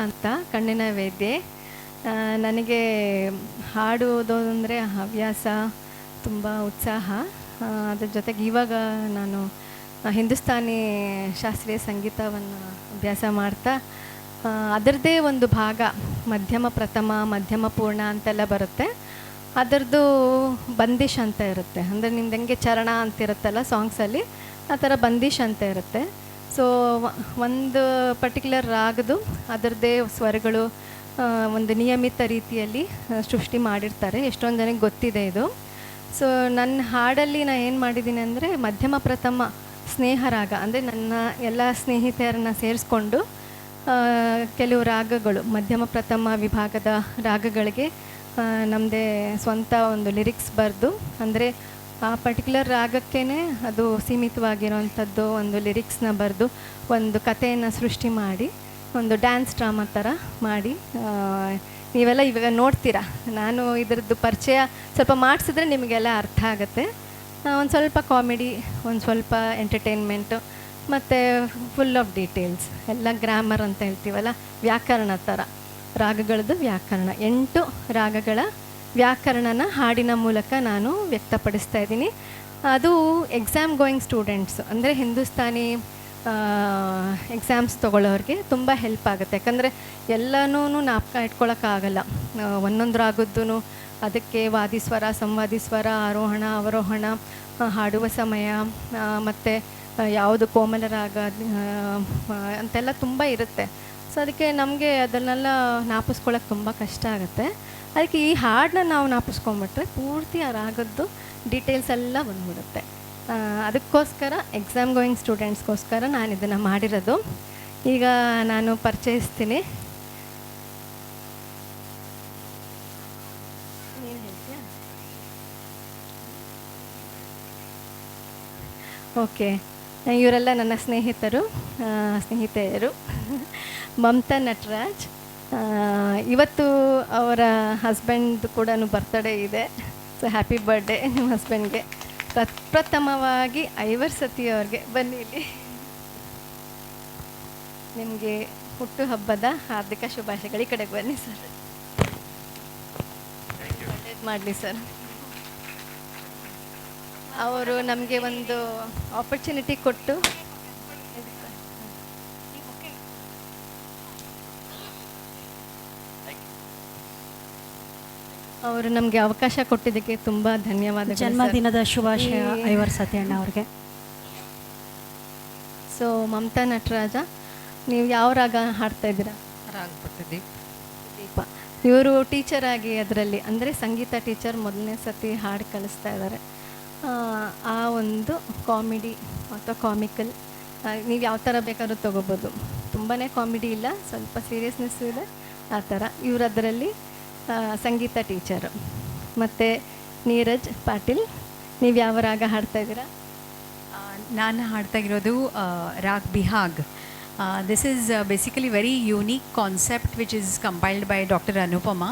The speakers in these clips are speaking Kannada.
ಅಂತ ಕಣ್ಣಿನ ವೈದ್ಯೆ. ನನಗೆ ಹಾಡುವುದು ಅಂದರೆ ಹವ್ಯಾಸ, ತುಂಬ ಉತ್ಸಾಹ. ಅದ್ರ ಜೊತೆಗೆ ಇವಾಗ ನಾನು ಹಿಂದೂಸ್ತಾನಿ ಶಾಸ್ತ್ರೀಯ ಸಂಗೀತವನ್ನು ಅಭ್ಯಾಸ ಮಾಡ್ತಾ ಅದರದ್ದೇ ಒಂದು ಭಾಗ ಮಧ್ಯಮ ಪ್ರಥಮ, ಮಧ್ಯಮ ಪೂರ್ಣ ಅಂತೆಲ್ಲ ಬರುತ್ತೆ. ಅದರದ್ದು ಬಂದಿಶ್ ಅಂತ ಇರುತ್ತೆ. ಅಂದರೆ ನಿಮ್ದಂಗೆ ಚರಣ ಅಂತಿರುತ್ತಲ್ಲ ಸಾಂಗ್ಸಲ್ಲಿ, ಆ ಥರ ಬಂದಿಶ್ ಅಂತ ಇರುತ್ತೆ. ಸೊ ಒಂದು ಪರ್ಟಿಕ್ಯುಲರ್ ರಾಗದು ಅದರದ್ದೇ ಸ್ವರಗಳು ಒಂದು ನಿಯಮಿತ ರೀತಿಯಲ್ಲಿ ಸೃಷ್ಟಿ ಮಾಡಿರ್ತಾರೆ. ಎಷ್ಟೊಂದು ಜನಕ್ಕೆ ಗೊತ್ತಿದೆ ಇದು. ಸೊ ನನ್ನ ಹಾಡಲ್ಲಿ ನಾನು ಏನು ಮಾಡಿದ್ದೀನಿ ಅಂದರೆ ಮಧ್ಯಮ ಪ್ರಥಮ ಸ್ನೇಹ ರಾಗ, ಅಂದರೆ ನನ್ನ ಎಲ್ಲ ಸ್ನೇಹಿತೆಯರನ್ನು ಸೇರಿಸ್ಕೊಂಡು ಕೆಲವು ರಾಗಗಳು ಮಧ್ಯಮ ಪ್ರಥಮ ವಿಭಾಗದ ರಾಗಗಳಿಗೆ ನಮ್ಮದೇ ಸ್ವಂತ ಒಂದು ಲಿರಿಕ್ಸ್ ಬರೆದು, ಅಂದರೆ ಆ ಪರ್ಟಿಕ್ಯುಲರ್ ರಾಗಕ್ಕೇ ಅದು ಸೀಮಿತವಾಗಿರೋವಂಥದ್ದು ಒಂದು ಲಿರಿಕ್ಸ್ನ ಬರೆದು ಒಂದು ಕಥೆಯನ್ನು ಸೃಷ್ಟಿ ಮಾಡಿ ಒಂದು ಡ್ಯಾನ್ಸ್ ಡ್ರಾಮಾ ಥರ ಮಾಡಿ ನೀವೆಲ್ಲ ಇವಾಗ ನೋಡ್ತೀರಾ. ನಾನು ಇದರದ್ದು ಪರಿಚಯ ಸ್ವಲ್ಪ ಮಾಡಿಸಿದ್ರೆ ನಿಮಗೆಲ್ಲ ಅರ್ಥ ಆಗುತ್ತೆ. ಒಂದು ಸ್ವಲ್ಪ ಕಾಮಿಡಿ, ಒಂದು ಸ್ವಲ್ಪ ಎಂಟರ್ಟೈನ್ಮೆಂಟು, ಮತ್ತು ಫುಲ್ ಆಫ್ ಡೀಟೇಲ್ಸ್, ಎಲ್ಲ ಗ್ರಾಮರ್ ಅಂತ ಹೇಳ್ತೀವಲ್ಲ, ವ್ಯಾಕರಣ ಥರ ರಾಗಗಳದ್ದು ವ್ಯಾಕರಣ, 8 ರಾಗಗಳ ವ್ಯಾಕರಣನ ಹಾಡಿನ ಮೂಲಕ ನಾನು ವ್ಯಕ್ತಪಡಿಸ್ತಾ ಇದ್ದೀನಿ. ಅದು ಎಕ್ಸಾಮ್ ಗೋಯಿಂಗ್ ಸ್ಟೂಡೆಂಟ್ಸು, ಅಂದರೆ ಹಿಂದೂಸ್ತಾನಿ ಎಕ್ಸಾಮ್ಸ್ ತೊಗೊಳ್ಳೋರಿಗೆ ತುಂಬ ಹೆಲ್ಪ್ ಆಗುತ್ತೆ. ಯಾಕಂದರೆ ಎಲ್ಲನೂ ಜ್ಞಾಪಕ ಇಟ್ಕೊಳ್ಳೋಕ್ಕಾಗಲ್ಲ. ಒಂದೊಂದು ರಾಗದ್ದು ಅದಕ್ಕೆ ವಾದಿಸ್ವರ, ಸಂವಾದಿ ಸ್ವರ, ಆರೋಹಣ ಅವರೋಹಣ, ಹಾಡುವ ಸಮಯ, ಮತ್ತು ಯಾವುದು ಕೋಮಲ ರಾಗ ಅಂತೆಲ್ಲ ತುಂಬ ಇರುತ್ತೆ. ಸೊ ಅದಕ್ಕೆ ನಮಗೆ ಅದನ್ನೆಲ್ಲ ಜ್ಞಾಪಿಸ್ಕೊಳ್ಳೋಕೆ ತುಂಬ ಕಷ್ಟ ಆಗುತ್ತೆ. ಅದಕ್ಕೆ ಈ ಹಾಡನ್ನ ನಾವು ಜ್ಞಾಪಿಸ್ಕೊಂಬಿಟ್ರೆ ಪೂರ್ತಿ ಆ ರಾಗದ್ದು ಡೀಟೇಲ್ಸ್ ಎಲ್ಲ ಬಂದ್ಬಿಡುತ್ತೆ. ಅದಕ್ಕೋಸ್ಕರ ಎಕ್ಸಾಮ್ ಗೋಯಿಂಗ್ ಸ್ಟೂಡೆಂಟ್ಸ್ಗೋಸ್ಕರ ನಾನು ಇದನ್ನು ಮಾಡಿರೋದು. ಈಗ ನಾನು ಪರಿಚಯಿಸ್ತೀನಿ. ಏನು ಹೇಳ್ತೀಯಾ? ಓಕೆ, ಇವರೆಲ್ಲ ನನ್ನ ಸ್ನೇಹಿತೆಯರು. ಮಮತಾ ನಟರಾಜ್. ಇವತ್ತು ಅವರ ಹಸ್ಬೆಂಡ್ ಕೂಡ ಬರ್ತ್ಡೇ ಇದೆ. ಸೊ ಹ್ಯಾಪಿ ಬರ್ಡೇ ನಿಮ್ಮ ಹಸ್ಬೆಂಡ್ಗೆ. ಪ್ರಥಮವಾಗಿ ಐವರ್ ಸತಿ ಅವ್ರಿಗೆ ಬನ್ನಿ ಇಲ್ಲಿ. ನಿಮಗೆ ಹುಟ್ಟುಹಬ್ಬದ ಹಾರ್ದಿಕ ಶುಭಾಶಯಗಳು. ಈ ಕಡೆಗೆ ಬನ್ನಿ ಸರ್. ಒಳ್ಳೇದು ಮಾಡಲಿ ಸರ್. ಅವರು ನಮಗೆ ಒಂದು ಆಪರ್ಚುನಿಟಿ ಕೊಟ್ಟು ಅವರು ನಮಗೆ ಅವಕಾಶ ಕೊಟ್ಟಿದ್ದಕ್ಕೆ ತುಂಬ ಧನ್ಯವಾದಗಳು. ಜನ್ಮದಿನದ ಶುಭಾಶಯ ಐವರ್ ಸತಿ ಅಣ್ಣ ಅವ್ರಿಗೆ. ಸೊ ಮಮತಾ ನಟರಾಜ, ನೀವು ಯಾವ ರಾಗ ಹಾಡ್ತಾ ಇದ್ದೀರಾ? ರಾಗ ಪ್ರದೀಪ್. ದೀಪ. ಇವರು ಟೀಚರ್ ಆಗಿ ಅದರಲ್ಲಿ, ಅಂದರೆ ಸಂಗೀತ ಟೀಚರ್, ಮೊದಲನೇ ಸತಿ ಹಾಡು ಕಲಿಸ್ತಾ ಇದ್ದಾರೆ. ಆ ಒಂದು ಕಾಮಿಡಿ ಅಥವಾ ಕಾಮಿಕಲ್ ನೀವು ಯಾವ ಥರ ಬೇಕಾದ್ರೂ ತೊಗೋಬೋದು. ತುಂಬಾ ಕಾಮಿಡಿ ಇಲ್ಲ, ಸ್ವಲ್ಪ ಸೀರಿಯಸ್ನೆಸ್ಸು ಇದೆ, ಆ ಥರ. ಇವರು ಅದರಲ್ಲಿ ಸಂಗೀತ ಟೀಚರು. ಮತ್ತು ನೀರಜ್ ಪಾಟೀಲ್, ನೀವು ಯಾವ ರಾಗ ಹಾಡ್ತಾ ಇದ್ದೀರಾ? ನಾನು ಹಾಡ್ತಾ ಇರೋದು Raag Bihag. This is basically very unique concept which is compiled by doctor Anupama.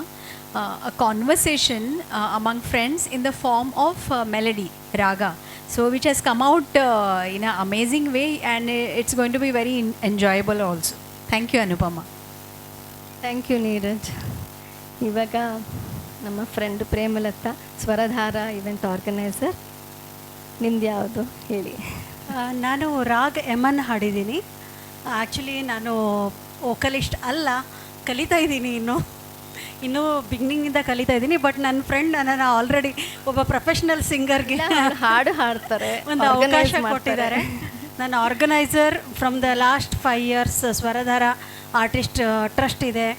A conversation among friends in the form of melody, raga. So which has come out in an amazing way, and it's going to be very enjoyable also. Thank you, Anupama. Thank you Neeraj. ಇವಾಗ ನಮ್ಮ friend Premalatha, Swaradhara event organiser. ನಿಮ್ದು ಯಾವುದು ಹೇಳಿ? ನಾನು ರಾಗ್ ಎಮನ್ ಹಾಡಿದ್ದೀನಿ. ಆ್ಯಕ್ಚುಲಿ ನಾನು ವೋಕಲಿಸ್ಟ್ ಅಲ್ಲ, ಕಲಿತಾ ಇದ್ದೀನಿ, ಇನ್ನೂ ಬಿಗಿನಿಂಗಿಂದ ಕಲಿತಾ ಇದ್ದೀನಿ. ಬಟ್ ನನ್ನ ಫ್ರೆಂಡ್ ನನ್ನನ್ನು ಆಲ್ರೆಡಿ ಒಬ್ಬ ಪ್ರೊಫೆಷ್ನಲ್ ಸಿಂಗರ್ಗೆ ಹಾಡು ಹಾಡ್ತಾರೆ, ಒಂದು ಅವಕಾಶ ಕೊಟ್ಟಿದ್ದಾರೆ. ನಾನು organiser from the last 5 years Swaradhara artist trust ಇದೆ.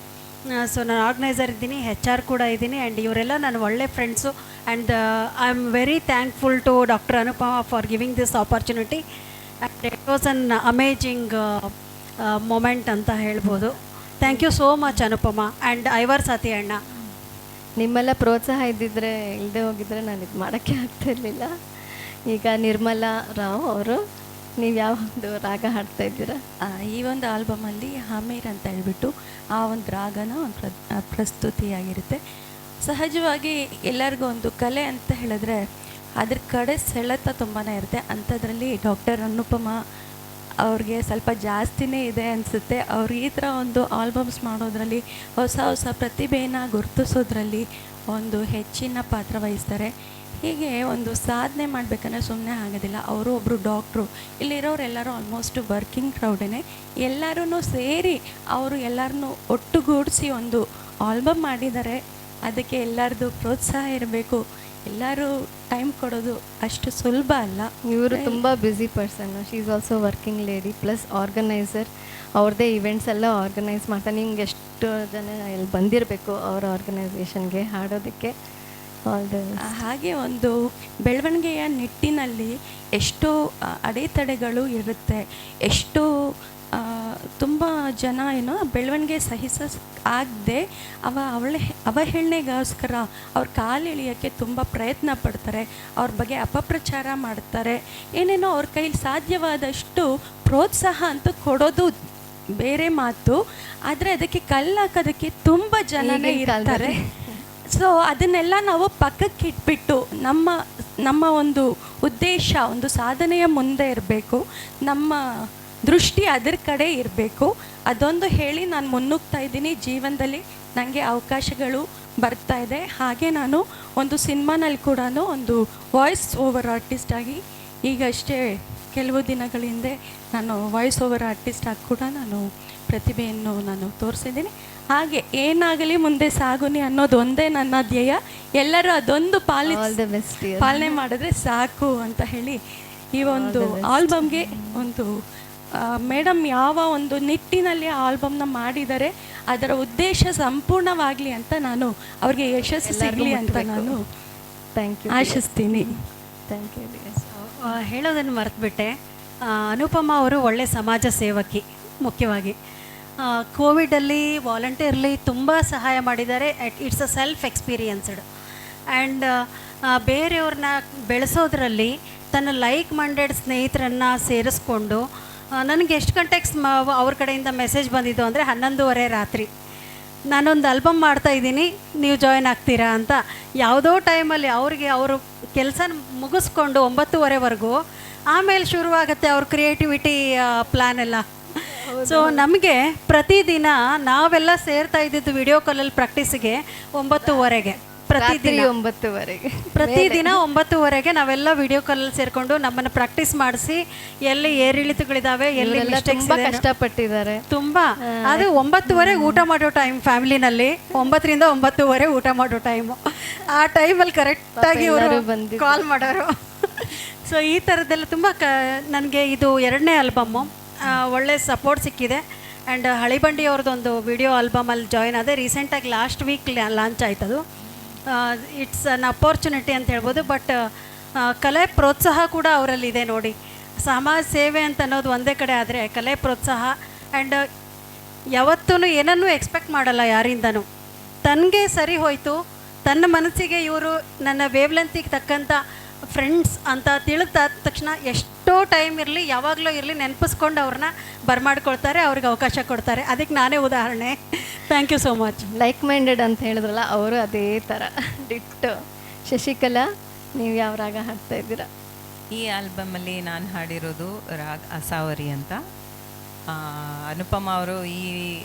ಸೊ ನಾನು ಆರ್ಗನೈಸರ್ ಇದ್ದೀನಿ, HR ಕೂಡ ಇದ್ದೀನಿ. ಆ್ಯಂಡ್ ಇವರೆಲ್ಲ ನನ್ನ ಒಳ್ಳೆ friends. And I am very thankful to doctor Anupama for giving this opportunity. And it was an amazing moment ಅಂತ ಹೇಳ್ಬೋದು. Thank you so much Anupama and ಐವರ್ ಸತಿ ಅಣ್ಣ. ನಿಮ್ಮೆಲ್ಲ ಪ್ರೋತ್ಸಾಹ ಇದ್ದಿದ್ದರೆ, ಇಲ್ಲದೆ ಹೋಗಿದ್ರೆ ನಾನು ಇದು ಮಾಡೋಕ್ಕೆ ಆಗ್ತಿರ್ಲಿಲ್ಲ. ಈಗ ನಿರ್ಮಲಾ ರಾವ್ ಅವರು, ನೀವು ಯಾವುದು ರಾಗ ಹಾಡ್ತಾ ಇದ್ದೀರಾ? ಈ ಒಂದು ಆಲ್ಬಮಲ್ಲಿ ಹಮೀರ್ ಅಂತ ಹೇಳ್ಬಿಟ್ಟು ಆ ಒಂದು ರಾಗನ ಒಂದು ಪ್ರಸ್ತುತಿಯಾಗಿರುತ್ತೆ. ಸಹಜವಾಗಿ ಎಲ್ಲರಿಗೂ ಒಂದು ಕಲೆ ಅಂತ ಹೇಳಿದ್ರೆ ಅದ್ರ ಕಡೆ ಸೆಳೆತ ತುಂಬಾ ಇರುತ್ತೆ. ಅಂಥದ್ರಲ್ಲಿ ಡಾಕ್ಟರ್ ಅನುಪಮಾ ಅವ್ರಿಗೆ ಸ್ವಲ್ಪ ಜಾಸ್ತಿನೇ ಇದೆ ಅನಿಸುತ್ತೆ. ಅವ್ರು ಈ ಥರ ಒಂದು ಆಲ್ಬಮ್ಸ್ ಮಾಡೋದ್ರಲ್ಲಿ, ಹೊಸ ಹೊಸ ಪ್ರತಿಭೆಯನ್ನು ಗುರುತಿಸೋದ್ರಲ್ಲಿ ಒಂದು ಹೆಚ್ಚಿನ ಪಾತ್ರ ವಹಿಸ್ತಾರೆ. ಹೀಗೆ ಒಂದು ಸಾಧನೆ ಮಾಡಬೇಕಂದ್ರೆ ಸುಮ್ಮನೆ ಆಗೋದಿಲ್ಲ. ಅವರು ಒಬ್ಬರು ಡಾಕ್ಟ್ರು, ಇಲ್ಲಿರೋರೆಲ್ಲರೂ ಆಲ್ಮೋಸ್ಟ್ ವರ್ಕಿಂಗ್ ಕ್ರೌಡೇ. ಎಲ್ಲರೂ ಸೇರಿ ಅವರು ಎಲ್ಲರನ್ನೂ ಒಟ್ಟುಗೂಡಿಸಿ ಒಂದು ಆಲ್ಬಮ್ ಮಾಡಿದ್ದಾರೆ. ಅದಕ್ಕೆ ಎಲ್ಲರದ್ದು ಪ್ರೋತ್ಸಾಹ ಇರಬೇಕು. ಎಲ್ಲರೂ ಟೈಮ್ ಕೊಡೋದು ಅಷ್ಟು ಸುಲಭ ಅಲ್ಲ. ಇವರು ತುಂಬ busy person. She is also working lady plus organiser. ಅವ್ರದ್ದೇ ಇವೆಂಟ್ಸ್ ಎಲ್ಲ ಆರ್ಗನೈಸ್ ಮಾಡ್ತಾರೆ. ನಿಮ್ಗೆ ಎಷ್ಟು ಜನ ಇಲ್ಲಿ ಬಂದಿರಬೇಕು ಅವರ ಆರ್ಗನೈಸೇಷನ್ಗೆ ಹಾಡೋದಕ್ಕೆ. ಹಾಗೆ ಒಂದು ಬೆಳವಣಿಗೆಯ ನಿಟ್ಟಿನಲ್ಲಿ ಎಷ್ಟೋ ಅಡೆತಡೆಗಳು ಇರುತ್ತೆ. ಎಷ್ಟೋ ತುಂಬ ಜನ ಏನೋ ಬೆಳವಣಿಗೆ ಆಗದೆ ಅವಹೇಳನೆಗೋಸ್ಕರ ಅವ್ರ ಕಾಲಿಳಿಯೋಕ್ಕೆ ತುಂಬ ಪ್ರಯತ್ನ ಪಡ್ತಾರೆ. ಅವ್ರ ಬಗ್ಗೆ ಅಪಪ್ರಚಾರ ಮಾಡ್ತಾರೆ. ಏನೇನೋ ಅವ್ರ ಕೈಲಿ ಸಾಧ್ಯವಾದಷ್ಟು ಪ್ರೋತ್ಸಾಹ ಅಂತೂ ಕೊಡೋದು ಬೇರೆ ಮಾತು, ಆದರೆ ಅದಕ್ಕೆ ಕಲ್ಲಾಕೋದಕ್ಕೆ ತುಂಬ ಜನನೇ ಇರ್ತಾರೆ. ಸೊ ಅದನ್ನೆಲ್ಲ ನಾವು ಪಕ್ಕಕ್ಕೆ ಇಟ್ಬಿಟ್ಟು ನಮ್ಮ ಒಂದು ಉದ್ದೇಶ, ಒಂದು ಸಾಧನೆಯ ಮುಂದೆ ಇರಬೇಕು. ನಮ್ಮ ದೃಷ್ಟಿ ಅದರ ಕಡೆ ಇರಬೇಕು. ಅದೊಂದು ಹೇಳಿ ನಾನು ಮುನ್ನುಗ್ತಾ ಇದ್ದೀನಿ. ಜೀವನದಲ್ಲಿ ನನಗೆ ಅವಕಾಶಗಳು ಬರ್ತಾ ಇದೆ. ಹಾಗೆ ನಾನು ಒಂದು ಸಿನಿಮಾನಲ್ಲಿ ಕೂಡ ಒಂದು ವಾಯ್ಸ್ ಓವರ್ ಆರ್ಟಿಸ್ಟಾಗಿ ಈಗಷ್ಟೇ ಕೆಲವು ದಿನಗಳ ಹಿಂದೆ ನಾನು ವಾಯ್ಸ್ ಓವರ್ ಆರ್ಟಿಸ್ಟಾಗಿ ಕೂಡ ನಾನು ಪ್ರತಿಭೆಯನ್ನು ನಾನು ತೋರಿಸಿದ್ದೀನಿ. ಹಾಗೆ ಏನಾಗಲಿ ಮುಂದೆ ಸಾಗುನಿ ಅನ್ನೋದು ಒಂದೇ ನನ್ನ ಧ್ಯೇಯ. ಎಲ್ಲರೂ ಅದೊಂದು ಪಾಲನೆ ಮಾಡಿದ್ರೆ ಸಾಕು ಅಂತ ಹೇಳಿ ಈ ಒಂದು ಆಲ್ಬಮ್ಗೆ ಒಂದು ಮೇಡಮ್ ಯಾವ ಒಂದು ನಿಟ್ಟಿನಲ್ಲಿ ಆಲ್ಬಮ್ನ ಮಾಡಿದ್ದಾರೆ ಅದರ ಉದ್ದೇಶ ಸಂಪೂರ್ಣವಾಗಲಿ ಅಂತ ನಾನು ಅವ್ರಿಗೆ ಯಶಸ್ಸು ಸಿಗಲಿ ಅಂತ ನಾನು ಆಶಿಸ್ತೀನಿ. Thank you. ಹೇಳೋದನ್ನು ಮರೆತುಬಿಟ್ಟೆ. ಅನುಪಮ ಅವರು ಒಳ್ಳೆ ಸಮಾಜ ಸೇವಕಿ. ಮುಖ್ಯವಾಗಿ ಕೋವಿಡಲ್ಲಿ ವಾಲಂಟಿಯರ್ಲಿ ತುಂಬ ಸಹಾಯ ಮಾಡಿದ್ದಾರೆ. It's a self experienced. And ಬೇರೆಯವ್ರನ್ನ ಬೆಳೆಸೋದ್ರಲ್ಲಿ ತನ್ನ ಲೈಕ್ ಮೈಂಡೆಡ್ ಸ್ನೇಹಿತರನ್ನು ಸೇರಿಸ್ಕೊಂಡು, ನನಗೆ ಎಷ್ಟು ಗಂಟೆಗೆ ಅವ್ರ ಕಡೆಯಿಂದ ಮೆಸೇಜ್ ಬಂದಿದ್ದು ಅಂದರೆ 11:30 ರಾತ್ರಿ, ನಾನೊಂದು ಆಲ್ಬಮ್ ಮಾಡ್ತಾಯಿದ್ದೀನಿ, ನೀವು ಜಾಯ್ನ್ ಆಗ್ತೀರಾ ಅಂತ. ಯಾವುದೋ ಟೈಮಲ್ಲಿ ಅವ್ರಿಗೆ ಅವರು ಕೆಲಸ ಮುಗಿಸ್ಕೊಂಡು 9:30ವರೆಗೂ ಆಮೇಲೆ ಶುರುವಾಗುತ್ತೆ ಅವ್ರ ಕ್ರಿಯೇಟಿವಿಟಿ ಪ್ಲ್ಯಾನ್ ಎಲ್ಲ. ಸೊ ನಮಗೆ ಪ್ರತಿದಿನ ನಾವೆಲ್ಲ ಸೇರ್ತಾ ಇದ್ದಿದ್ದು ವಿಡಿಯೋ ಕಾಲಲ್ಲಿ ಪ್ರಾಕ್ಟೀಸಿಗೆ 9:30ಗೆ, ಪ್ರತಿದಿನ 9:30ಗೆ ನಾವೆಲ್ಲ ವಿಡಿಯೋ ಕಾಲಲ್ಲಿ ಸೇರಿಕೊಂಡು ನಮ್ಮನ್ನು ಪ್ರಾಕ್ಟೀಸ್ ಮಾಡಿಸಿ ಎಲ್ಲಿ ಏರಿಳಿತಗಳಿದ್ದಾವೆ, ಎಲ್ಲಿ ಮಿಸ್ಟೇಕ್ಸ್ ಇದೆ ಕಷ್ಟಪಟ್ಟಿದ್ದಾರೆ ತುಂಬ. ಅದು 9:30 ಊಟ ಮಾಡೋ ಟೈಮ್, ಫ್ಯಾಮಿಲಿನಲ್ಲಿ 9ರಿಂದ 9:30 ಊಟ ಮಾಡೋ ಟೈಮು. ಆ ಟೈಮಲ್ಲಿ ಕರೆಕ್ಟಾಗಿ ಇವರು ಕಾಲ್ ಮಾಡೋರು. ಸೊ ಈ ಥರದ್ದೆಲ್ಲ ತುಂಬ ನನಗೆ ಇದು 2ನೇ ಆಲ್ಬಮ್ಮು. ಒಳ್ಳೆ ಸಪೋರ್ಟ್ ಸಿಕ್ಕಿದೆ. ಆ್ಯಂಡ್ ಹಳಿಬಂಡಿ ಅವ್ರದ್ದೊಂದು ವಿಡಿಯೋ ಆಲ್ಬಮಲ್ಲಿ ಜಾಯ್ನ್ ಆದೆ. ರೀಸೆಂಟಾಗಿ ಲಾಸ್ಟ್ ವೀಕ್ ಲಾಂಚ್ ಆಯ್ತದು. ಇಟ್ಸ್ ಅನ್ ಅಪೋರ್ಚುನಿಟಿ ಅಂತ ಹೇಳ್ಬೋದು. ಬಟ್ ಕಲೆ ಪ್ರೋತ್ಸಾಹ ಕೂಡ ಅವರಲ್ಲಿದೆ ನೋಡಿ. ಸಮಾಜ ಸೇವೆ ಅಂತ ಅನ್ನೋದು ಒಂದೇ ಕಡೆ ಆದರೆ ಕಲೆ ಪ್ರೋತ್ಸಾಹ. ಆ್ಯಂಡ್ ಯಾವತ್ತೂ ಏನನ್ನೂ ಎಕ್ಸ್ಪೆಕ್ಟ್ ಮಾಡಲ್ಲ ಯಾರಿಂದನೂ. ತನಗೆ ಸರಿ ಹೋಯಿತು, ತನ್ನ ಮನಸ್ಸಿಗೆ ಇವರು ನನ್ನ ವೇವ್ಲೆಂತಿಗೆ ತಕ್ಕಂಥ ಫ್ರೆಂಡ್ಸ್ ಅಂತ ತಿಳಿದ ತಕ್ಷಣ ಎಷ್ಟೋ ಟೈಮ್ ಇರಲಿ, ಯಾವಾಗಲೂ ಇರಲಿ, ನೆನಪಿಸ್ಕೊಂಡು ಅವ್ರನ್ನ ಬರ್ಮಾಡ್ಕೊಳ್ತಾರೆ, ಅವ್ರಿಗೆ ಅವಕಾಶ ಕೊಡ್ತಾರೆ. ಅದಕ್ಕೆ ನಾನೇ ಉದಾಹರಣೆ. Thank you so much. Like minded ಅಂತ ಹೇಳಿದ್ರಲ್ಲ, ಅವರು ಅದೇ ಥರ ಡಿಟ್ಟು. ಶಶಿಕಲಾ, ನೀವು ಯಾವ ರಾಗ ಹಾಡ್ತಾ ಇದ್ದೀರಾ? ಈ ಆಲ್ಬಮಲ್ಲಿ ನಾನು ಹಾಡಿರೋದು ರಾಗ್ ಅಸಾವರಿ ಅಂತ. ಅನುಪಮ ಅವರು ಈ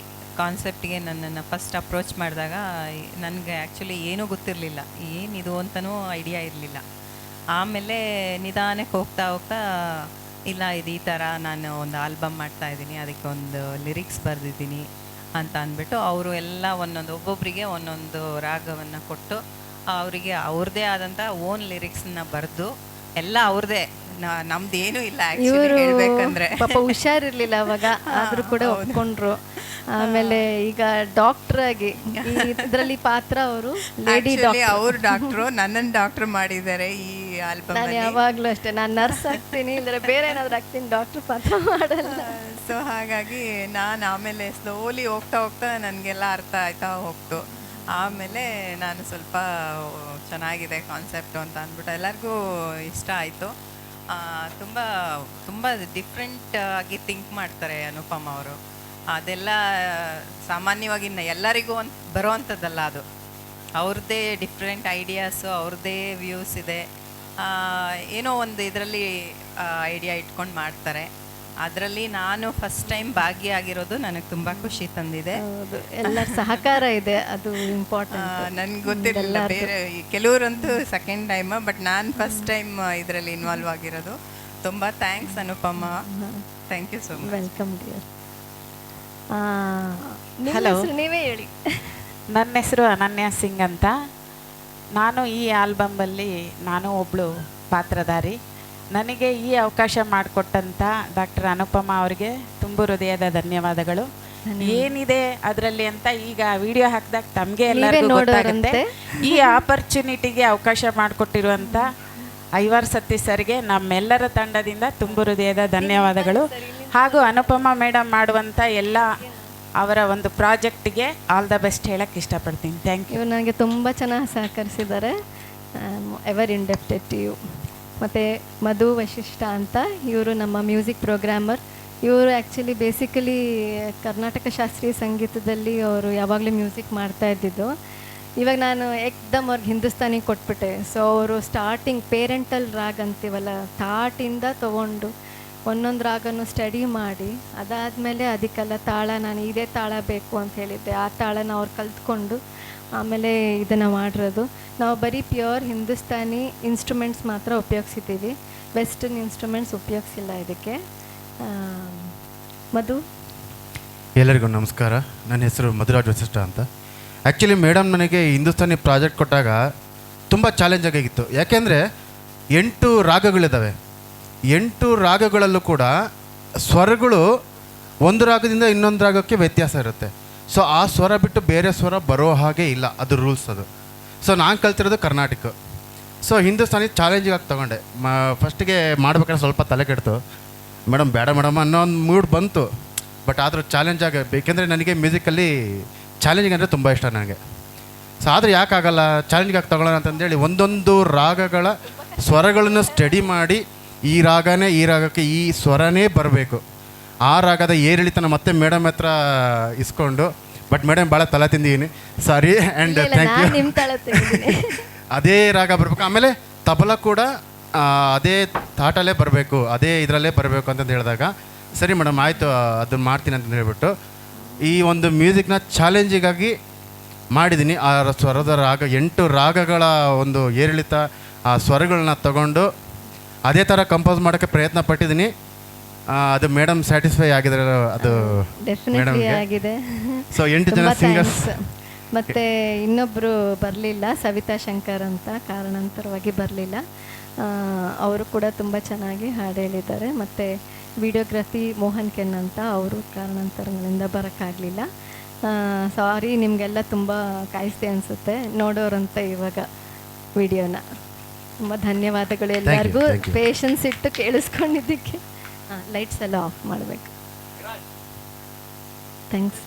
ಕಾನ್ಸೆಪ್ಟಿಗೆ ನನ್ನನ್ನು ಫಸ್ಟ್ ಅಪ್ರೋಚ್ ಮಾಡಿದಾಗ ನನಗೆ ಆ್ಯಕ್ಚುಲಿ ಏನೂ ಗೊತ್ತಿರಲಿಲ್ಲ, ಏನಿದು ಅಂತಲೂ ಐಡಿಯಾ ಇರಲಿಲ್ಲ. ಆಮೇಲೆ ನಿಧಾನಕ್ಕೆ ಹೋಗ್ತಾ ಹೋಗ್ತಾ ಇಲ್ಲ ಇದು ಈ ಥರ ನಾನು ಒಂದು ಆಲ್ಬಮ್ ಮಾಡ್ತಾಯಿದ್ದೀನಿ, ಅದಕ್ಕೆ ಒಂದು ಲಿರಿಕ್ಸ್ ಬರೆದಿದ್ದೀನಿ ಅಂತ ಅಂದ್ಬಿಟ್ಟು ಅವರು ಎಲ್ಲ ಒಬ್ಬೊಬ್ಬರಿಗೆ ಒಂದೊಂದು ರಾಗವನ್ನು ಕೊಟ್ಟು ಅವರಿಗೆ ಅವ್ರದ್ದೇ ಆದಂಥ ಓನ್ ಲಿರಿಕ್ಸನ್ನ ಬರೆದು ಎಲ್ಲ ಅವ್ರದ್ದೇ, ನಮ್ದು ಏನೂ ಇಲ್ಲ ಇವರು ಹೇಳ್ಬೇಕಂದ್ರೆ. ಪಾಪ ಹುಷಾರಿರ್ಲಿಲ್ಲ ಅವಾಗ, ಆದರೂ ಕೂಡ ಒಪ್ಕೊಂಡ್ರು. ಆಮೇಲೆ ಈಗ ಡಾಕ್ಟರ್ ಆಗಿ ಇದರಲ್ಲಿ ಪಾತ್ರ ಅವರು ಲೇಡಿ ಡಾಕ್ಟರ್. ಅವ್ರು ಡಾಕ್ಟ್ರು, ನನ್ನನ್ನು ಡಾಕ್ಟರ್ ಮಾಡಿದ್ದಾರೆ ಈ ಆಲ್ಬಮ್. ನಾನು ಯಾವಾಗಲೂ ಅಷ್ಟೇ, ನಾನು ನರ್ಸ್ ಆಗ್ತೀನಿ, ಇಲ್ಲದ್ರೆ ಬೇರೆ ಏನಾದರೂ ಆಗ್ತೀನಿ, ಡಾಕ್ಟರ್ ಪಾತ್ರ ಮಾಡಲ್ಲ. ಸೊ ಹಾಗಾಗಿ ನಾನು ಆಮೇಲೆ ಸ್ಲೋಲಿ ಹೋಗ್ತಾ ಹೋಗ್ತಾ ನನಗೆಲ್ಲ ಅರ್ಥ ಆಯ್ತಾ ಹೋಗ್ತು. ಆಮೇಲೆ ನಾನು ಸ್ವಲ್ಪ ಚೆನ್ನಾಗಿದೆ ಕಾನ್ಸೆಪ್ಟು ಅಂತ ಅಂದ್ಬಿಟ್ಟು ಎಲ್ಲರಿಗೂ ಇಷ್ಟ ಆಯಿತು. ತುಂಬ ತುಂಬ ಡಿಫ್ರೆಂಟ್ ಆಗಿ ಥಿಂಕ್ ಮಾಡ್ತಾರೆ ಅನುಪಮ ಅವರು. ಅದೆಲ್ಲ ಸಾಮಾನ್ಯವಾಗಿ ಎಲ್ಲರಿಗೂ ಬರೋವಂಥದ್ದಲ್ಲ, ಅದು ಅವ್ರದ್ದೇ ಡಿಫ್ರೆಂಟ್ ಐಡಿಯಾಸು, ಅವ್ರದ್ದೇ ವ್ಯೂಸ್ ಇದೆ. ಏನೋ ಒಂದು ಇದರಲ್ಲಿ ಐಡಿಯಾ ಇಟ್ಕೊಂಡು ಮಾಡ್ತಾರೆ. ಅದರಲ್ಲಿ ನಾನು ಫಸ್ಟ್ ಟೈಮ್ ಭಾಗಿಯಾಗಿರೋದು ನನಗೆ ತುಂಬ ಖುಷಿ ತಂದಿದೆ. ಹೌದು, ಎಲ್ಲರ ಸಹಕಾರ ಇದೆ, ಅದು ಇಂಪಾರ್ಟೆಂಟ್. ನನಗೆ ಗೊತ್ತಿರಲಿಲ್ಲ, ಬೇರೆ ಕೆಲವರಂತೂ ಸೆಕೆಂಡ್ ಟೈಮ್, ಬಟ್ ನಾನು ಫಸ್ಟ್ ಟೈಮ್ ಇದರಲ್ಲಿ ಇನ್ವಾಲ್ವ್ ಆಗಿರೋದು. ತುಂಬ thanks Anupama, thank you so much. Welcome dear. Hello. ನೀವೇ ಹೇಳಿ. ನನ್ನ ಹೆಸರು ಅನನ್ಯ ಸಿಂಗ್ ಅಂತ. ನಾನು ಈ ಆಲ್ಬಮಲ್ಲಿ ನಾನು ಒಬ್ಬಳು ಪಾತ್ರಧಾರಿ. ನನಗೆ ಈ ಅವಕಾಶ ಮಾಡಿಕೊಟ್ಟಂಥ ಡಾಕ್ಟರ್ ಅನುಪಮ ಅವರಿಗೆ ತುಂಬ ಹೃದಯದ ಧನ್ಯವಾದಗಳು. ಏನಿದೆ ಅದರಲ್ಲಿ ಅಂತ ಈಗ ವಿಡಿಯೋ ಹಾಕಿದಾಗ ತಮಗೆ ಎಲ್ಲರಿಗೂ ಗೊತ್ತಾಗುತ್ತೆ. ಈ ಆಪರ್ಚುನಿಟಿಗೆ ಅವಕಾಶ ಮಾಡಿಕೊಟ್ಟಿರುವಂಥ ಐವಾರ್ ಸತೀಶ್ ಸರ್ಗೆ ನಮ್ಮೆಲ್ಲರ ತಂಡದಿಂದ ತುಂಬ ಹೃದಯದ ಧನ್ಯವಾದಗಳು. ಹಾಗೂ ಅನುಪಮ ಮೇಡಮ್ ಮಾಡುವಂಥ ಎಲ್ಲ ಅವರ ಒಂದು ಪ್ರಾಜೆಕ್ಟಿಗೆ ಆಲ್ ದ ಬೆಸ್ಟ್ ಹೇಳಕ್ಕೆ ಇಷ್ಟಪಡ್ತೀನಿ. Thank you. ಇವರು ನನಗೆ ತುಂಬ ಚೆನ್ನಾಗಿ ಸಹಕರಿಸಿದ್ದಾರೆ. Ever indebted to you. ಮತ್ತು ಮಧು ವಶಿಷ್ಠ ಅಂತ, ಇವರು ನಮ್ಮ ಮ್ಯೂಸಿಕ್ ಪ್ರೋಗ್ರಾಮರ್. ಇವರು ಆ್ಯಕ್ಚುಲಿ ಬೇಸಿಕಲಿ ಕರ್ನಾಟಕ ಶಾಸ್ತ್ರೀಯ ಸಂಗೀತದಲ್ಲಿ ಅವರು ಯಾವಾಗಲೂ ಮ್ಯೂಸಿಕ್ ಮಾಡ್ತಾ ಇದ್ದಿದ್ದು. ಇವಾಗ ನಾನು ಏಕ್ದಮ್ ಅವ್ರಿಗೆ ಹಿಂದೂಸ್ತಾನಿ ಕೊಟ್ಬಿಟ್ಟೆ. ಸೊ ಅವರು ಸ್ಟಾರ್ಟಿಂಗ್ ಪೇರೆಂಟಲ್ ರಾಗ್ ಅಂತೀವಲ್ಲ, ಥಾಟಿಂದ ತೊಗೊಂಡು ಒಂದೊಂದು ರಾಗನೂ ಸ್ಟಡಿ ಮಾಡಿ, ಅದಾದಮೇಲೆ ಅದಕ್ಕೆಲ್ಲ ತಾಳ, ನಾನು ಇದೇ ತಾಳ ಬೇಕು ಅಂತ ಹೇಳಿದ್ದೆ, ಆ ತಾಳನ ಅವ್ರು ಕಲ್ತ್ಕೊಂಡು ಆಮೇಲೆ ಇದನ್ನು ಮಾಡಿರೋದು. ನಾವು ಬರೀ ಪ್ಯೂರ್ ಹಿಂದೂಸ್ತಾನಿ ಇನ್ಸ್ಟ್ರೂಮೆಂಟ್ಸ್ ಮಾತ್ರ ಉಪಯೋಗಿಸಿದ್ದೀವಿ, ವೆಸ್ಟರ್ನ್ ಇನ್ಸ್ಟ್ರೂಮೆಂಟ್ಸ್ ಉಪಯೋಗಿಸಿಲ್ಲ ಇದಕ್ಕೆ. ಮಧು. ಎಲ್ಲರಿಗೂ ನಮಸ್ಕಾರ. ನನ್ನ ಹೆಸರು ಮಧುರಾಜ್ ವಸಿಷ್ಠ ಅಂತ. ಆ್ಯಕ್ಚುಲಿ ಮೇಡಮ್ ನನಗೆ ಹಿಂದೂಸ್ತಾನಿ ಪ್ರಾಜೆಕ್ಟ್ ಕೊಟ್ಟಾಗ ತುಂಬ ಚಾಲೆಂಜ್ ಆಗಿತ್ತು. ಯಾಕೆಂದರೆ 8 ರಾಗಗಳಿದ್ದಾವೆ. 8 ರಾಗಗಳಲ್ಲೂ ಕೂಡ ಸ್ವರಗಳು ಒಂದು ರಾಗದಿಂದ ಇನ್ನೊಂದು ರಾಗಕ್ಕೆ ವ್ಯತ್ಯಾಸ ಇರುತ್ತೆ. ಸೊ ಆ ಸ್ವರ ಬಿಟ್ಟು ಬೇರೆ ಸ್ವರ ಬರೋ ಹಾಗೆ ಇಲ್ಲ, ಅದು ರೂಲ್ಸ್ ಅದು. ಸೊ ನಾನು ಕಲ್ತಿರೋದು ಕರ್ನಾಟಕ. ಸೊ ಹಿಂದೂಸ್ತಾನಿ ಚಾಲೆಂಜಿಗಾಗಿ ತೊಗೊಂಡೆ. ಫಸ್ಟಿಗೆ ಮಾಡ್ಬೇಕಾದ್ರೆ ಸ್ವಲ್ಪ ತಲೆ ಕೆಡ್ತು, ಮೇಡಮ್ ಬೇಡ ಮೇಡಮ್ ಅನ್ನೋ ಒಂದು ಮೂಡ್ ಬಂತು. ಬಟ್ ಆದರೂ ಚಾಲೆಂಜ್ ಆಗಿ, ಬೇಕೆಂದರೆ ನನಗೆ ಮ್ಯೂಸಿಕಲ್ಲಿ ಚಾಲೆಂಜಿಂಗ್ ಅಂದರೆ ತುಂಬ ಇಷ್ಟ ನನಗೆ. ಸೊ ಆದರೆ ಯಾಕಾಗಲ್ಲ, ಚಾಲೆಂಜಿಗಾಗಿ ತೊಗೊಳ್ಳೋಣ ಅಂತಂದೇಳಿ ಒಂದೊಂದು ರಾಗಗಳ ಸ್ವರಗಳನ್ನು ಸ್ಟಡಿ ಮಾಡಿ, ಈ ರಾಗನೇ ಈ ರಾಗಕ್ಕೆ ಈ ಸ್ವರನೇ ಬರಬೇಕು, ಆ ರಾಗದ ಏರಿಳಿತನ ಮತ್ತೆ ಮೇಡಮ್ ಹತ್ರ ಇಸ್ಕೊಂಡು, ಬಟ್ ಮೇಡಮ್ ಭಾಳ ತಲೆ ತಿಂದಿದ್ದೀನಿ, ಸಾರಿ ಆ್ಯಂಡ್ ಥ್ಯಾಂಕ್ ಯು. ನಿಮ್ಮ ತಾಳ ತೆಗೆದಿದ್ದೀನಿ. ಅದೇ ರಾಗ ಬರಬೇಕು, ಆಮೇಲೆ ತಬಲ ಕೂಡ ಅದೇ ಥಾಟಲ್ಲೇ ಬರಬೇಕು, ಅದೇ ಇದರಲ್ಲೇ ಬರಬೇಕು ಅಂತಂದು ಹೇಳಿದಾಗ ಸರಿ ಮೇಡಮ್ ಆಯಿತು ಅದನ್ನು ಮಾಡ್ತೀನಿ ಅಂತಂದು ಹೇಳ್ಬಿಟ್ಟು ಈ ಒಂದು ಮ್ಯೂಸಿಕ್ನ ಚಾಲೆಂಜಿಗಾಗಿ ಮಾಡಿದ್ದೀನಿ. ಆ ಸ್ವರದ ರಾಗ 8 ರಾಗಗಳ ಒಂದು ಏರಿಳಿತ, ಆ ಸ್ವರಗಳನ್ನ ತಗೊಂಡು ಅದೇ ಥರ ಕಂಪೋಸ್ ಮಾಡೋಕ್ಕೆ ಪ್ರಯತ್ನ ಪಟ್ಟಿದ್ದೀನಿ. ಅದು ಮೇಡಮ್ ಸ್ಯಾಟಿಸ್ಫೈ ಆಗಿದ್ದಾರೆ, ಅದು ಡೆಫಿನೆಟ್ಲಿ ಆಗಿದೆ. ಸೊ 8 ಜನ ಸಿಂಗರ್ಸ್. ಮತ್ತು ಇನ್ನೊಬ್ಬರು ಬರಲಿಲ್ಲ, ಸವಿತಾ ಶಂಕರ್ ಅಂತ, ಕಾರಣಾಂತರವಾಗಿ ಬರಲಿಲ್ಲ. ಅವರು ಕೂಡ ತುಂಬ ಚೆನ್ನಾಗಿ ಹಾಡು ಹೇಳಿದ್ದಾರೆ. ಮತ್ತು ವಿಡಿಯೋಗ್ರಫಿ ಮೋಹನ್ ಕೆನ್ ಅಂತ, ಅವರು ಕಾರಣಾಂತರಗಳಿಂದ ಬರೋಕ್ಕಾಗಲಿಲ್ಲ. ಸಾರಿ, ನಿಮಗೆಲ್ಲ ತುಂಬ ಕಾಯಿಸ್ದೆ ಅನಿಸುತ್ತೆ ನೋಡೋರಂತ ಇವಾಗ ವಿಡಿಯೋನ. ತುಂಬ ಧನ್ಯವಾದಗಳು ಎಲ್ಲರಿಗೂ, ಪೇಷನ್ಸ್ ಇಟ್ಟು ಕೇಳಿಸ್ಕೊಂಡಿದ್ದಕ್ಕೆ. ಲೈಟ್ಸ್ ಎಲ್ಲ ಆಫ್ ಮಾಡಬೇಕು. ಥ್ಯಾಂಕ್ಸ್.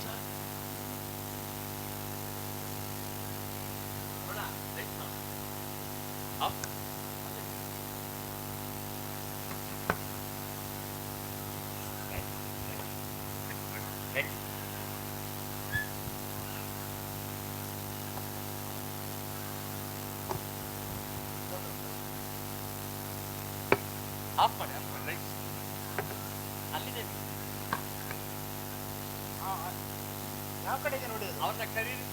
ಯಾವ ಕಡೆಗೆ ನೋಡಿ ಅವ್ರನ್ನ ಕರೀರಿ.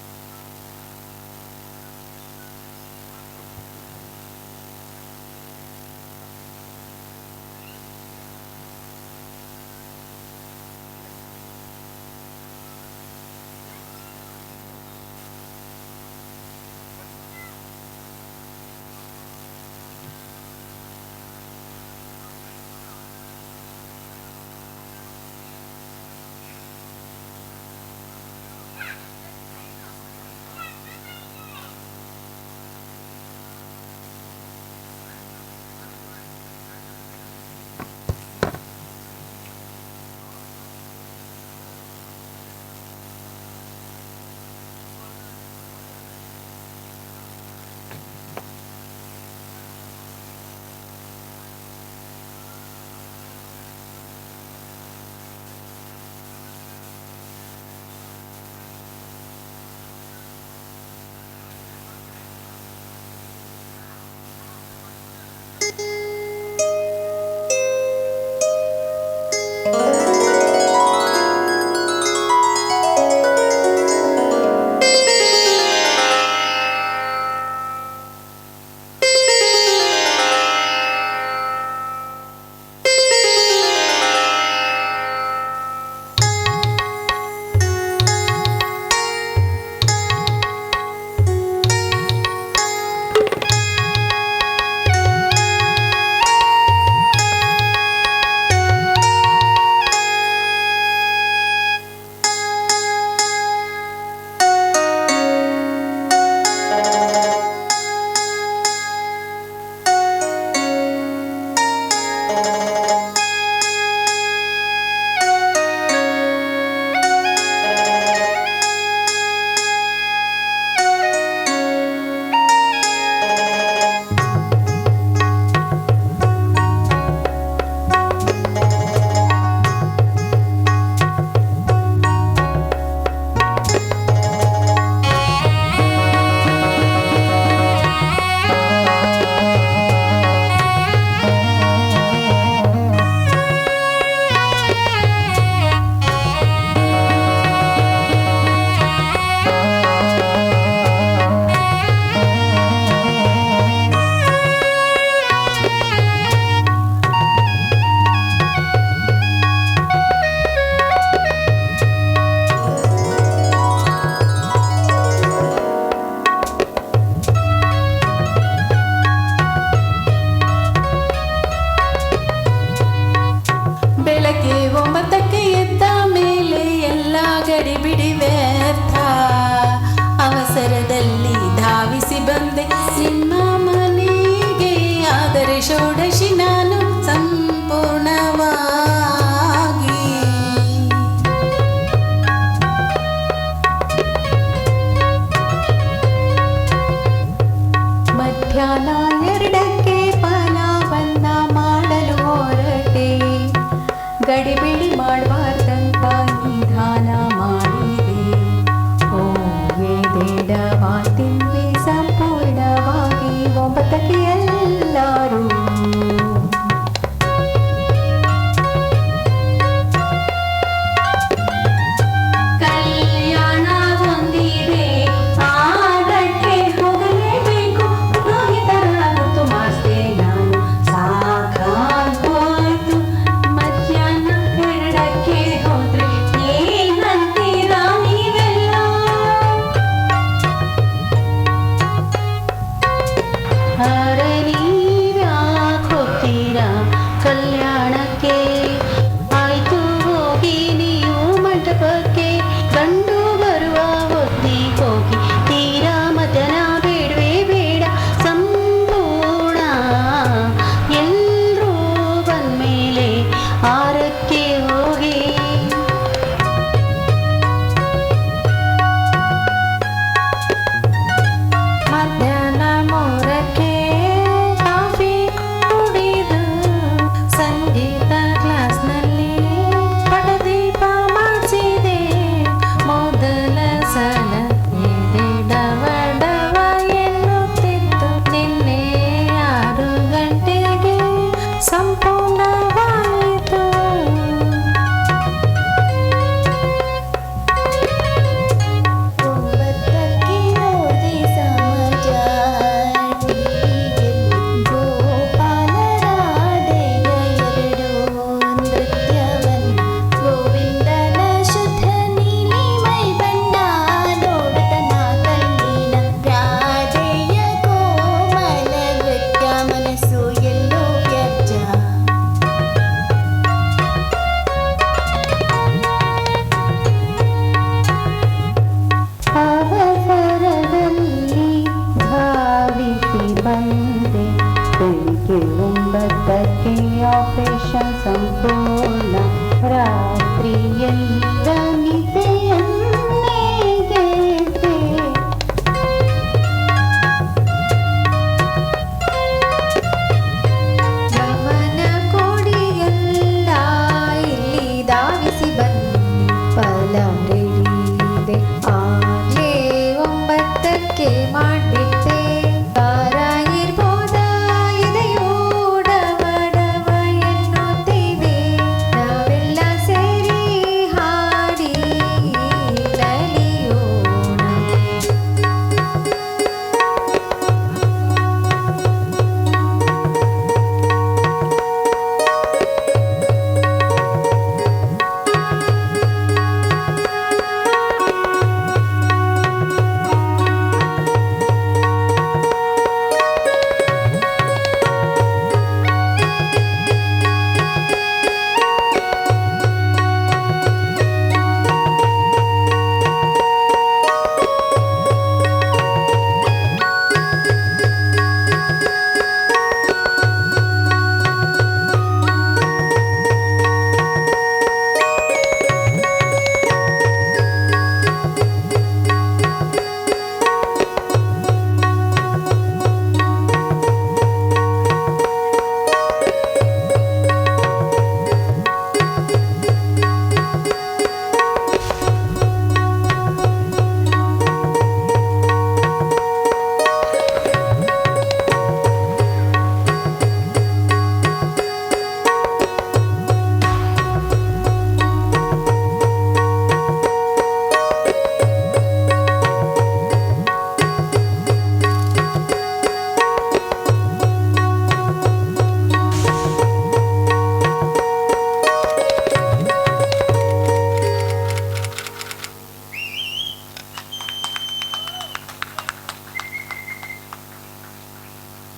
ಮಧ್ಯಾಹ್ನ 2ಕ್ಕೆ ಫಲವನ್ನ ಮಾಡಲು ಹೊರಟೆ. ಗಡಿಬಿಡಿ ಮಾಡಬಾರ್ದಂತ ನಿಧಾನ ಮಾಡಿದೆ. ಓ ತಿಂದ್ವಿ ಸಂಪೂರ್ಣವಾಗಿ 9ಕ್ಕೆ ಎಲ್ಲರೂ. ಕಲ್ಯಾಣ ಹೊಂದಿದೆ, ಆಗಕ್ಕೆ ಹೋಗಲೇಬೇಕು. ಪುರೋಹಿತರ ಗುರ್ತು ಮಾಡಿಸ್ದೆ ನಾನು, ಸಾಕಾಗೋಯ್ತು. ಮಧ್ಯಾಹ್ನ 2ಕ್ಕೆ ಹೋದ್ರೆ ಏನಂತೀರಾ ನೀವೆಲ್ಲ? ಅರೆ ನೀವ್ಯಾಕ್ ಹೋಗ್ತೀರಾ ಕಲ್ಯಾಣಕ್ಕೆ? ಆಯ್ತು ಹೋಗಿ ನೀವು ಮಂಟಪಕ್ಕೆ. ಗಂಡು ಬರುವ ಹೊತ್ತಿಗೆ ಹೋಗಿ ತೀರಾ ಮಧ್ಯಾಹ್ನ ಬೇಡವೇ ಬೇಡ ಸಂಪೂರ್ಣ. ಎಲ್ರೂ ಬಂದ್ಮೇಲೆ 6ಕ್ಕೆ ಹೋಗಿ. ಮಧ್ಯಾಹ್ನ 3ಕ್ಕೆ ಕಾಫಿ ಕುಡಿದು ಸಂಗೀತ ಕ್ಲಾಸ್ನಲ್ಲಿ ಪಟದೀಪ ಮಾಡಿಸಿದೆ. ಮೊದಲ ಸಲ ಎದೆ ಡವ ಡವ ಎನ್ನುತ್ತಿತ್ತು. ನಿನ್ನೆ 6 ಗಂಟೆಗೆ ಸಂಪೂರ್ಣವಾಯಿತು. 9ಕ್ಕೆ ಹೋದೆ ಸಮಾಜ ಗೋಪಾಲರಾಧೆಯ 2 ನೃತ್ಯವನ್ನು. ಗೋವಿಂದನ ಶುದ್ಧ ನೀಲಿಮೈ ಬಣ್ಣ ನೋಡತನ ಕಲ್ಲಿನ ರಾಧೆಯ ಕೋಮಲ ನೃತ್ಯ. ಮನಸ್ಸು ಎಲ್ಲೋ ವ್ಯರ್ಥ. ಅವಸರದಲ್ಲಿ ಭಾವಿಸಿ ಬಂದೆ. ಬೆಳಿಗ್ಗೆ 9ಕ್ಕೆ ಆಪರೇಷನ್ ಸಂಪೂರ್ಣ. ರಾತ್ರಿಯೆಲ್ಲ ನಿದ್ದೆಯನ್ನೇ ಗೆದ್ದೆ. ಗಮನ ಕೊಡಿ ಎಲ್ಲ ಇಲ್ಲಿ ಧಾವಿಸಿ ಬನ್ನಿ. ಫಲ ರೆಡಿದೆ ಆಗ್ಲೇ 9ಕ್ಕೆ ಮಾಡಿ